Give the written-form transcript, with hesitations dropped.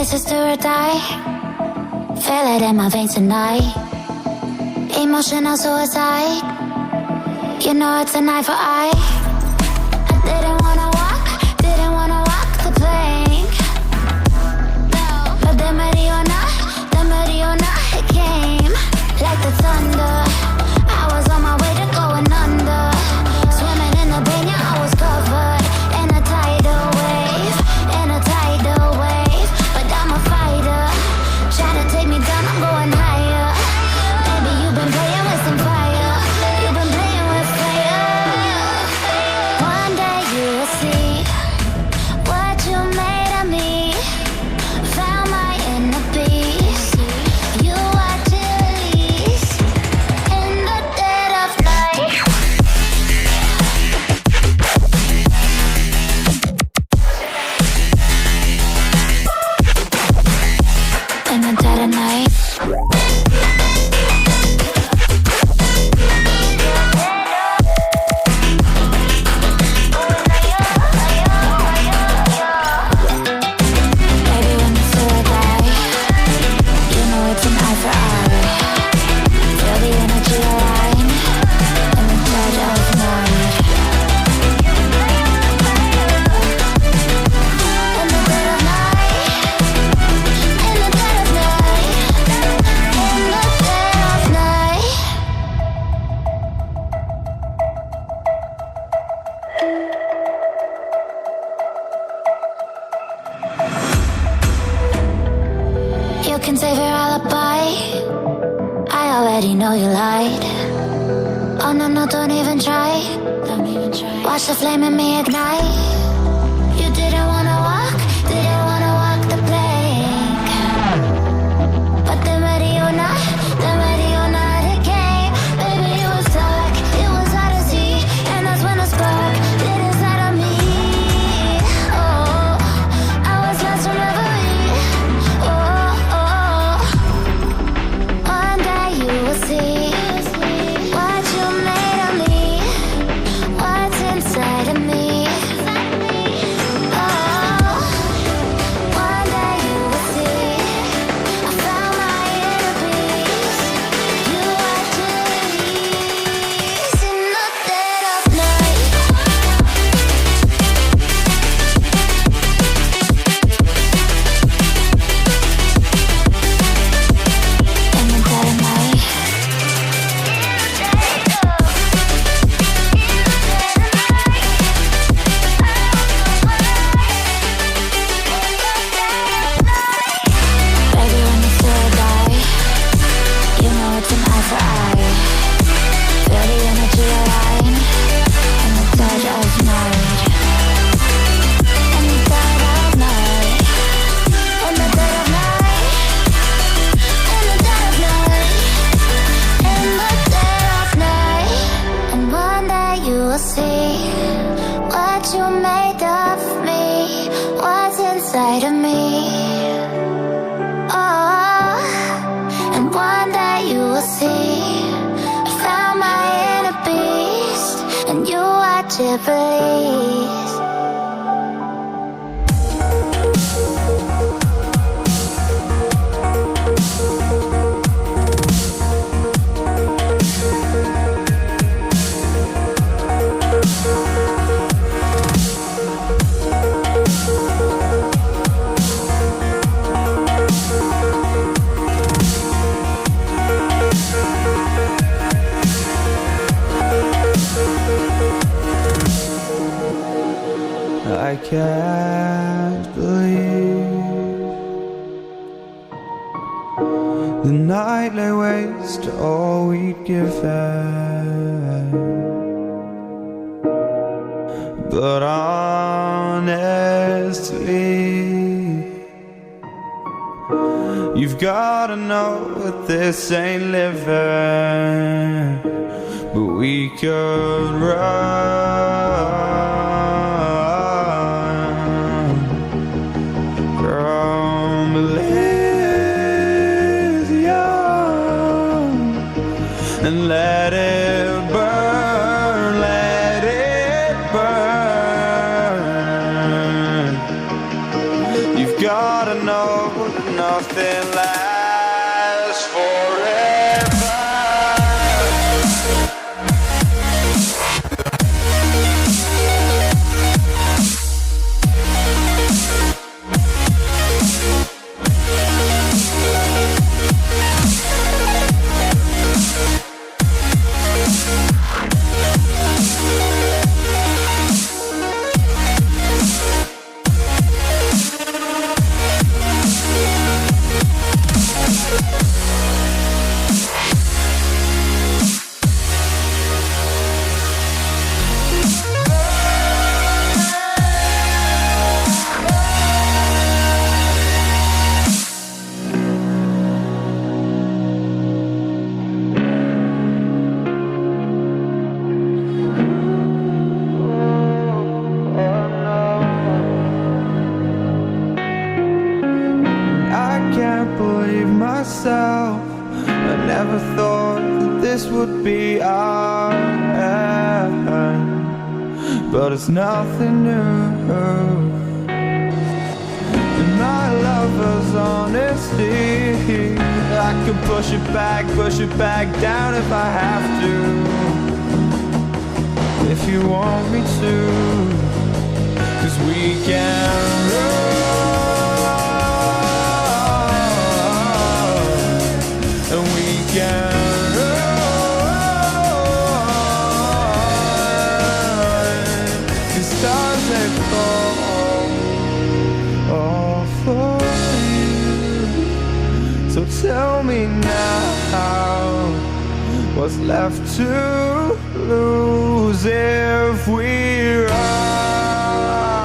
choices do or die. Feel it in my veins tonight. Emotional suicide. You know it's an eye for eye. I didn't wanna walk the plank. But the Mariona, it came like the thunder. I was on my way to going under. Swimming in the pain, yeah, I was covered in a tidal wave, but I'm a fighter. Try to take me down, I'm going higher. Baby, you've been playing with some fire. You've been playing with fire. One day you will see what you made of me. Found my inner peace. You are to release in the dead of night. In the dead of night. Baby, when you say I die, you know it's an eye for eye. Feel the energy align in the dead of night. In the dead of night. In the dead of night. In the dead of night. You can save your alibi. I already know you lied. Oh no, no, don't even try. Watch the flame in me ignite. You didn't wanna walk the plank. But the Mariona, it came. Baby, it was dark, it was hard to see. And that's when the spark lit inside of me. Oh, I was lost from reverie. Oh, one day you will see what you made of me, what's inside of me. Oh, one day you will see I found my inner peace. You are to release in the dead of night. In the dead of night. Baby, when you say I die, you know it's an eye for eye. Feel the energy align in the dead of night. In the dead of night. In the dead of night. In the dead of night. In the dead of night. And one day you will see what you made of me, what's inside of me. Oh, and one day you will see I found my inner beast, and you are to release. I can't believe the night lay waste to all we'd given. But honestly, you've gotta know that this ain't living. But we could run from Elysium and let it burn, let it burn. You've gotta know this would be our end, but it's nothing new. And my lover's honesty, I could push it back down if I have to, if you want me to, 'cause we can run, and we can run, 'cause stars they fall all for you. So tell me now, what's left to lose if we run?